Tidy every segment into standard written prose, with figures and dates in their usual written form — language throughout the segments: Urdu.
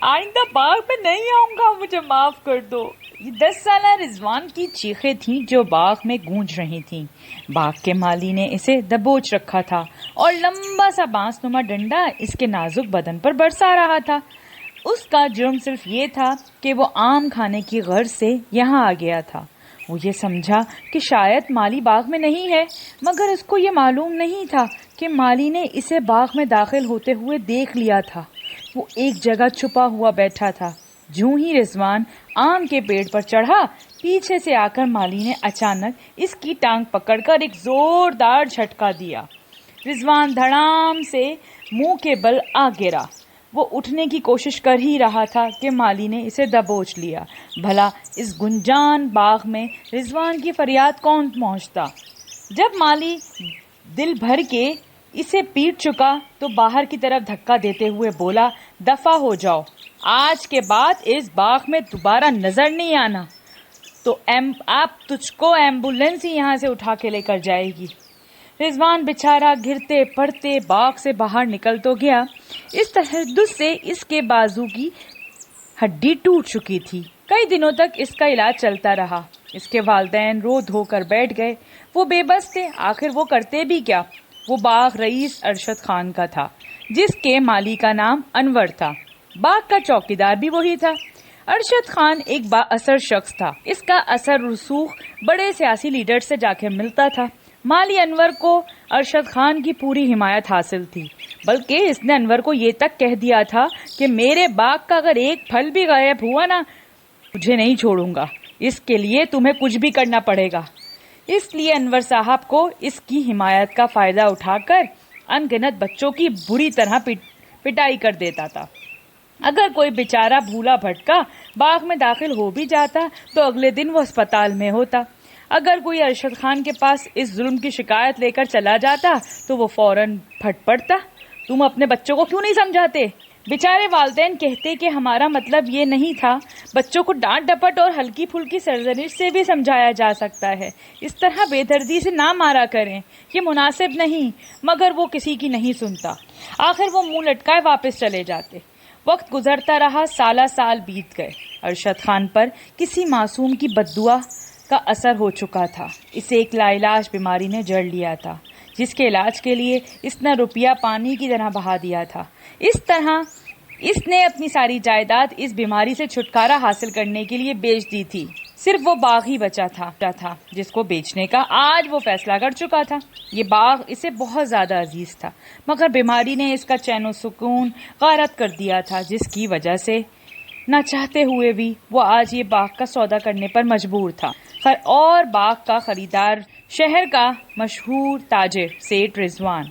آئندہ باغ میں نہیں آؤں گا، مجھے معاف کر دو۔ یہ 10 سالہ رضوان کی چیخیں تھیں جو باغ میں گونج رہی تھیں۔ باغ کے مالی نے اسے دبوچ رکھا تھا اور لمبا سا بانس نما ڈنڈا اس کے نازک بدن پر برسا رہا تھا۔ اس کا جرم صرف یہ تھا کہ وہ آم کھانے کی غرض سے یہاں آ گیا تھا۔ وہ یہ سمجھا کہ شاید مالی باغ میں نہیں ہے، مگر اس کو یہ معلوم نہیں تھا کہ مالی نے اسے باغ میں داخل ہوتے ہوئے دیکھ لیا تھا۔ وہ ایک جگہ چھپا ہوا بیٹھا تھا۔ جوں ہی رضوان آم کے پیڑ پر چڑھا، پیچھے سے آ کر مالی نے اچانک اس کی ٹانگ پکڑ کر ایک زوردار جھٹکا دیا۔ رضوان دھڑام سے منہ کے بل آ گرا۔ وہ اٹھنے کی کوشش کر ہی رہا تھا کہ مالی نے اسے دبوچ لیا۔ بھلا اس گنجان باغ میں رضوان کی فریاد کون پہنچتا؟ جب مالی دل بھر کے اسے پیٹ چکا تو باہر کی طرف دھکا دیتے ہوئے بولا، دفع ہو جاؤ، آج کے بعد اس باغ میں دوبارہ نظر نہیں آنا تو آپ تجھ کو ایمبولینس ہی یہاں سے اٹھا کے لے کر جائے گی۔ رضوان بیچارہ گرتے پڑتے باغ سے باہر نکل تو گیا، اس تشدد سے اس کے بازو کی ہڈی ٹوٹ چکی تھی۔ کئی دنوں تک اس کا علاج چلتا رہا۔ اس کے والدین رو دھو کر بیٹھ گئے۔ وہ بے بس تھے، آخر وہ کرتے بھی کیا؟ وہ باغ رئیس ارشد خان کا تھا، جس کے مالی کا نام انور تھا۔ باغ کا چوکیدار بھی وہی تھا۔ ارشد خان ایک با اثر شخص تھا۔ اس کا اثر رسوخ بڑے سیاسی لیڈر سے جا کے ملتا تھا۔ مالی انور کو ارشد خان کی پوری حمایت حاصل تھی، بلکہ اس نے انور کو یہ تک کہہ دیا تھا کہ میرے باغ کا اگر ایک پھل بھی غائب ہوا نا، تجھے نہیں چھوڑوں گا، اس کے لیے تمہیں کچھ بھی کرنا پڑے گا۔ اس لیے انور صاحب کو اس کی حمایت کا فائدہ اٹھا کر ان گنت بچوں کی بری طرح پٹائی کر دیتا تھا۔ اگر کوئی بیچارہ بھولا بھٹکا باغ میں داخل ہو بھی جاتا تو اگلے دن وہ اسپتال میں ہوتا۔ اگر کوئی ارشد خان کے پاس اس ظلم کی شکایت لے کر چلا جاتا تو وہ فوراً پھٹ پڑتا، تم اپنے بچوں کو کیوں نہیں سمجھاتے؟ بیچارے والدین کہتے کہ ہمارا مطلب یہ نہیں تھا، بچوں کو ڈانٹ ڈپٹ اور ہلکی پھلکی سرزنش سے بھی سمجھایا جا سکتا ہے، اس طرح بے دردی سے نہ مارا کریں، یہ مناسب نہیں۔ مگر وہ کسی کی نہیں سنتا۔ آخر وہ منہ لٹکائے واپس چلے جاتے۔ وقت گزرتا رہا، سالہ سال بیت گئے۔ ارشد خان پر کسی معصوم کی بددعا کا اثر ہو چکا تھا۔ اسے ایک لاعلاج بیماری نے جڑ لیا تھا، جس کے علاج کے لیے اس نے روپیہ پانی کی طرح بہا دیا تھا۔ اس طرح اس نے اپنی ساری جائیداد اس بیماری سے چھٹکارا حاصل کرنے کے لیے بیچ دی تھی۔ صرف وہ باغ ہی بچا تھا جس کو بیچنے کا آج وہ فیصلہ کر چکا تھا۔ یہ باغ اسے بہت زیادہ عزیز تھا، مگر بیماری نے اس کا چین و سکون غارت کر دیا تھا، جس کی وجہ سے نہ چاہتے ہوئے بھی وہ آج یہ باغ کا سودا کرنے پر مجبور تھا۔ اور باغ کا خریدار شہر کا مشہور تاجر سیٹھ رضوان،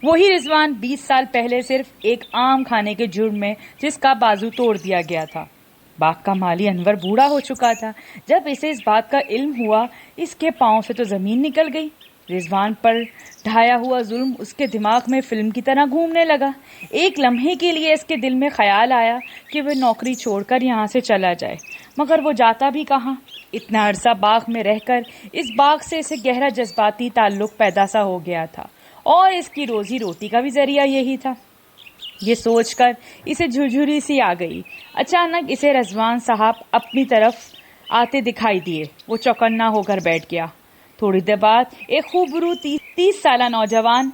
وہی رضوان 20 سال پہلے صرف ایک آم کھانے کے جرم میں جس کا بازو توڑ دیا گیا تھا۔ باغ کا مالی انور بوڑھا ہو چکا تھا۔ جب اسے اس بات کا علم ہوا، اس کے پاؤں سے تو زمین نکل گئی۔ رضوان پر ڈھایا ہوا ظلم اس کے دماغ میں فلم کی طرح گھومنے لگا۔ ایک لمحے کے لیے اس کے دل میں خیال آیا کہ وہ نوکری چھوڑ کر یہاں سے چلا جائے، مگر وہ جاتا بھی کہاں؟ اتنا عرصہ باغ میں رہ کر اس باغ سے اسے گہرا جذباتی تعلق پیدا سا ہو گیا تھا، اور اس کی روزی روٹی کا بھی ذریعہ یہی تھا۔ یہ سوچ کر اسے جھرجھری سی آ گئی۔ اچانک اسے رضوان صاحب اپنی طرف آتے دکھائی دیے۔ وہ چوکنا ہو کر بیٹھ گیا۔ تھوڑی دیر بعد ایک خوبرو 30 سالہ نوجوان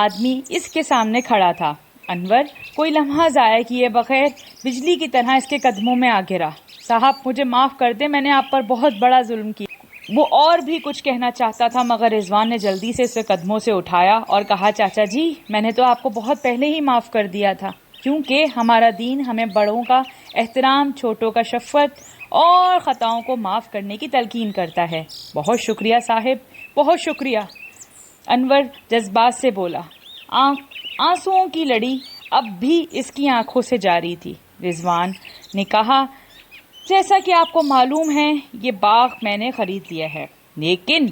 آدمی اس کے سامنے کھڑا تھا۔ انور کوئی لمحہ ضائع کیے بغیر بجلی کی طرح اس کے قدموں میں آ گرا۔ صاحب مجھے معاف کر دیں، میں نے آپ پر بہت بڑا ظلم کیا۔ وہ اور بھی کچھ کہنا چاہتا تھا، مگر رضوان نے جلدی سے اسے قدموں سے اٹھایا اور کہا، چاچا جی میں نے تو آپ کو بہت پہلے ہی معاف کر دیا تھا، کیونکہ ہمارا دین ہمیں بڑوں کا احترام، چھوٹوں کا شفقت اور خطاؤں کو معاف کرنے کی تلقین کرتا ہے۔ بہت شکریہ صاحب، بہت شکریہ، انور جذبات سے بولا۔ آنسوؤں کی لڑی اب بھی اس کی آنکھوں سے جاری تھی۔ رضوان نے کہا، جیسا کہ آپ کو معلوم ہے یہ باغ میں نے خرید لیا ہے، لیکن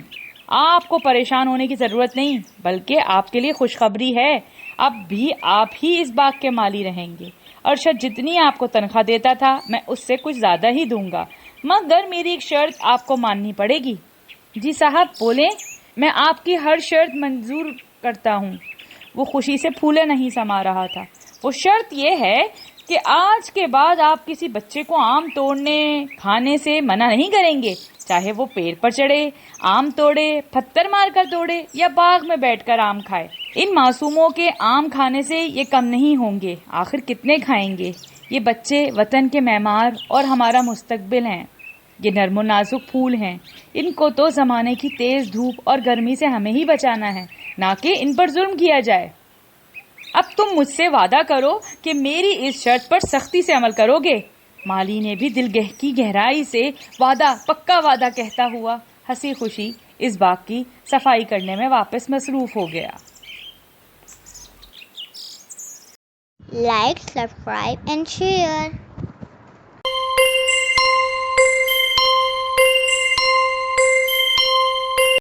آپ کو پریشان ہونے کی ضرورت نہیں، بلکہ آپ کے لیے خوشخبری ہے، اب بھی آپ ہی اس باغ کے مالی رہیں گے۔ ارشد جتنی آپ کو تنخواہ دیتا تھا میں اس سے کچھ زیادہ ہی دوں گا، مگر میری ایک شرط آپ کو ماننی پڑے گی۔ جی صاحب بولیں، میں آپ کی ہر شرط منظور کرتا ہوں۔ وہ خوشی سے پھولے نہیں سما رہا تھا۔ وہ شرط یہ ہے کہ آج کے بعد آپ کسی بچے کو آم توڑنے کھانے سے منع نہیں کریں گے، چاہے وہ پیڑ پر چڑھے، آم توڑے، پتھر مار کر توڑے یا باغ میں بیٹھ کر آم کھائے۔ ان معصوموں کے آم کھانے سے یہ کم نہیں ہوں گے، آخر کتنے کھائیں گے؟ یہ بچے وطن کے معمار اور ہمارا مستقبل ہیں، یہ نرم و نازک پھول ہیں، ان کو تو زمانے کی تیز دھوپ اور گرمی سے ہمیں ہی بچانا ہے، نہ کہ ان پر ظلم کیا جائے۔ اب تم مجھ سے وعدہ کرو کہ میری اس شرط پر سختی سے عمل کرو گے۔ مالی نے بھی دل کی گہرائی سے وعدہ، پکا وعدہ کہتا ہوا ہنسی خوشی اس باغ کی صفائی کرنے میں واپس مصروف ہو گیا۔ Like, subscribe and share.